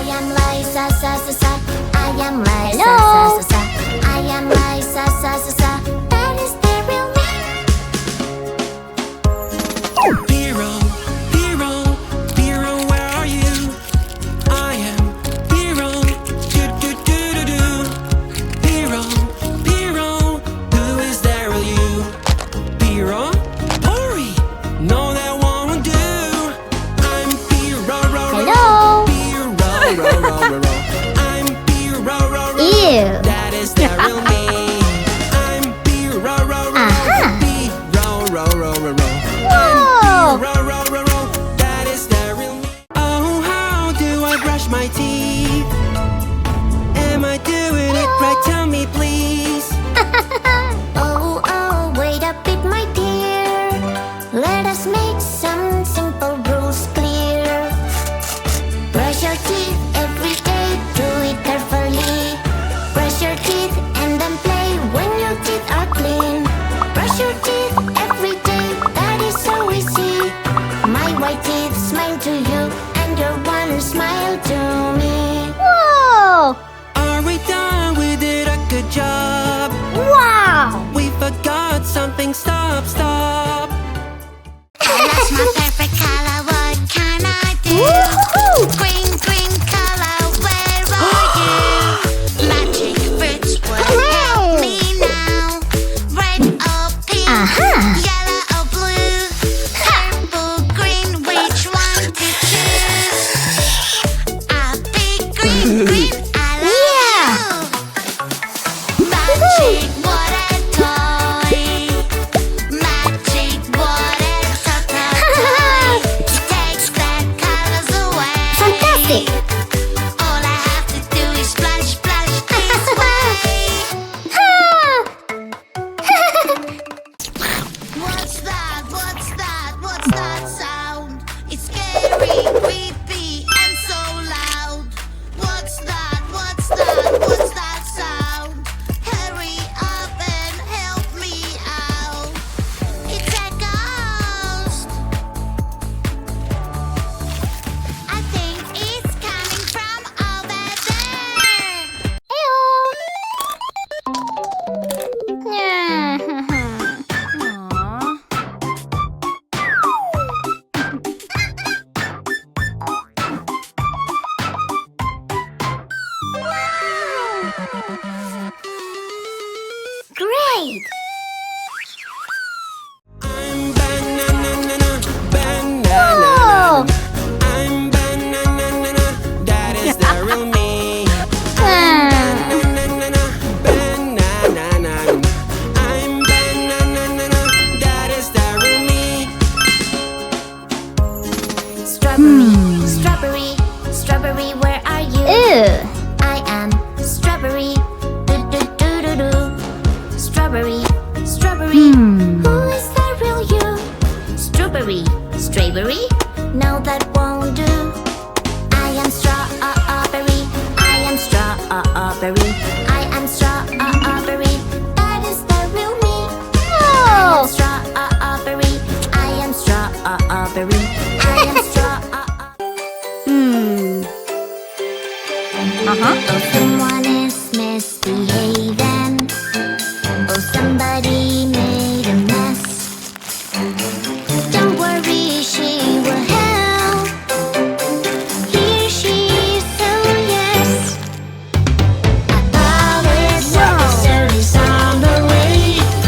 am Liza, sa sa sa. I am Liza, Hello? sa sa sa. I am Liza, sa sa sa. That is the real me. Hero, hero, hero, where are you? I am hero, do do do do do. Hero, hero, who is there with you? Hero, hurry, no that won't do. I'm hero, Hello? hero, I'm hero, Ew. that is the real me. I'm hero, Aha. hero, Whoa. that is the real me. Oh, how do I brush my teeth? Am I doing it right? Tell me, please. Oh, oh, wait a bit, my dear. Let us make some simple rules clear. Brush your teeth every day, do it carefully. Brush your teeth and then play when your teeth are clean. Brush your teeth every day, that is so easy. My white teeth smile to you, and your one smile to me. Whoa. Are we done? We did a good job. Wow. We forgot something. Stop, stop. That's my perfect color, what can I do? Woohoo. Green, green color, where are you? Magic fruits will help me now. Red or pink, yellow or blue, purple, green, which one to choose? I'll pick green, green, I love you. Magic water toy, magic water toy. Takes bad colors away. Fantastic. All I have to do is splash, splash this way. What's that? What's that? What's that sound? It's scary, creepy, and so loud. What's that? What's that? What's that sound? Hurry up and help me out. It's a ghost. I think it's coming from over there. Great. I'm banana, banana. Whoa. I'm banana, that is the real me. Banana, banana. I'm banana, that is the real me. Strawberry, strawberry, strawberry, where are you? Ew. I am strawberry, do do do do do. Strawberry, strawberry, who is the real you? Strawberry, strawberry, no that won't do. I am strawberry, I am strawberry, I am strawberry, that is the real me. I am Oh. strawberry, I am strawberry, I am strawberry. Oh, someone is misbehaving. Oh, somebody made a mess. Don't worry, she will help. Here she is, oh yes. A police officer is on the way.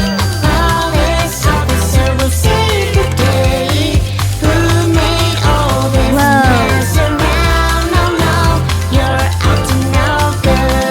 A police officer will save the day. Who made all this mess around? Oh no, you're acting no good.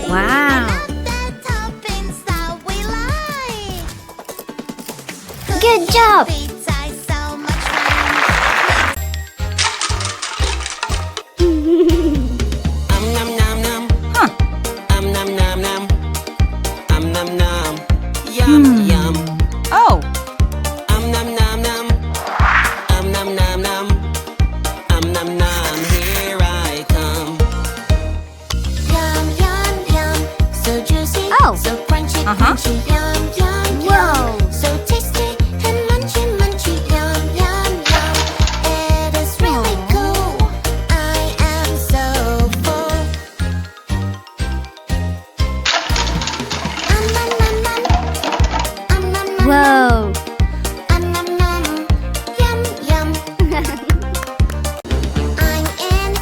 Wow. The toppings that we like. Good job. Pizza is so much fun. Nom nom nom. Nom nom nom. Nom nom. Yum yum. Oh, Nom nom nom. Nom nom nom. Nom nom. Here I come. Yum, yum, yum. So juicy, Oh. so crunchy, crunchy. Yum, yum, yum. Whoa. So tasty and munchy, munchy. Yum, yum, yum. It is really cool. I am so full. Nom, nom, nom. Nom, nom, nom. Whoa. Nom, nom. Yum, yum. I'm in,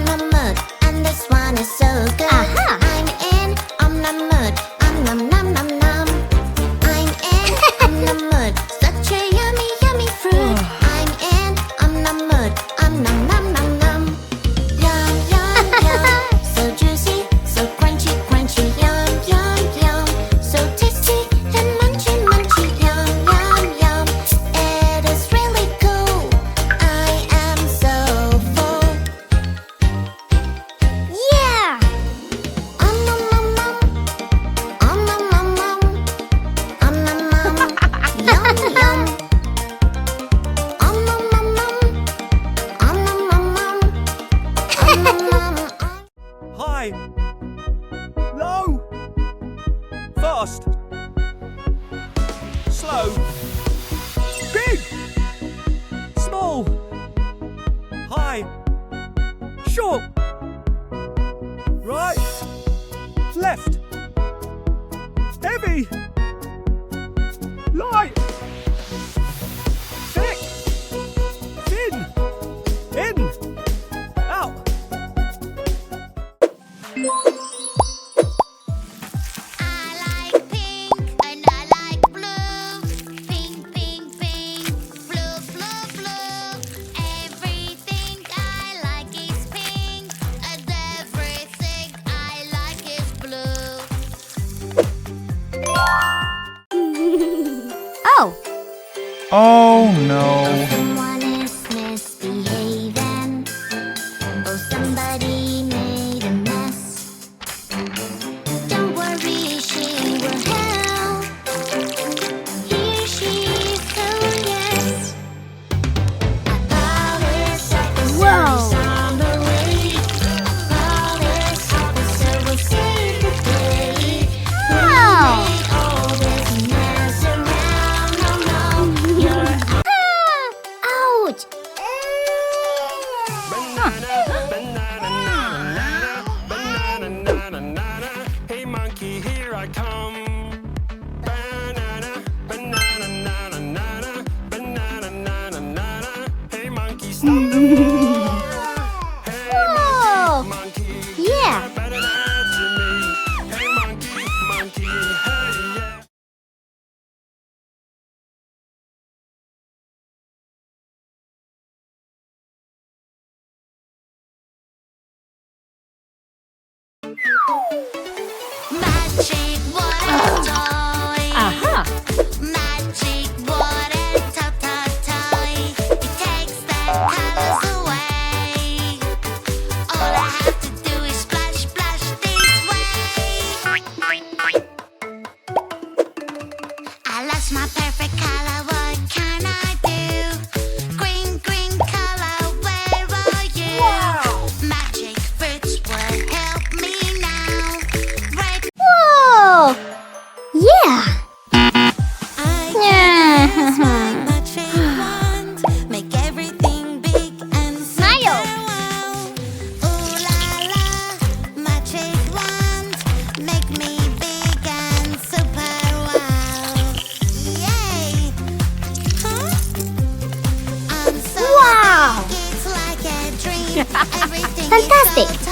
nom mood, and this one is so good. Aha. I'm in, nom mood, nom nom nom nom. I'm in, nom mood, such a yummy yummy fruit. I'm in, nom mood, nom nom nom nom. Yum yum yum, so juicy, so crunchy crunchy. Yum yum yum, so tasty and munchy munchy. Yum yum yum, it is really cool. I am so full. Yeah. Nom nom nom nom. Nom nom nom nom. Nom nom nom. Yum yum. Nom nom nom nom. Nom nom nom nom. Nom nom nom. High, low, fast, slow, big, small, high, short, right, left, heavy, light, thick, thin, in, out. I like pink and I like blue. Pink, pink, pink. Blue, blue, blue. Everything I like is pink, and everything I like is blue. Oh. Oh no. Someone is misbehaving. Oh, somebody made a mess. Don't worry, she will help. Here she is, oh yes. I promise Whoa. on the way. I promise officer will save the day. Wow. Make all this mess around. No, no, you're Ouch. Hey monkey, here I come. Banana, banana, nana, nana, banana, nana, nana. Hey monkey, stop the floor. Hey Whoa. monkey, Yeah. better answer me. Hey monkey, monkey, hey yeah. magic water toy. Aha. Magic water toy. It takes the colors away. All I have to do is splash, splash this way. I lost my perfect color. What can I do? Green, green color. Where are you? Magic fruits will help me now. Red. Whoa. Yeah. I Yeah. magic wand, make everything big and Smile. wow. Ooh la la, magic wand, make me big and super wow. Yay! Huh? I'm so Wow. happy, it's like a dream. Everything Fantastic. is so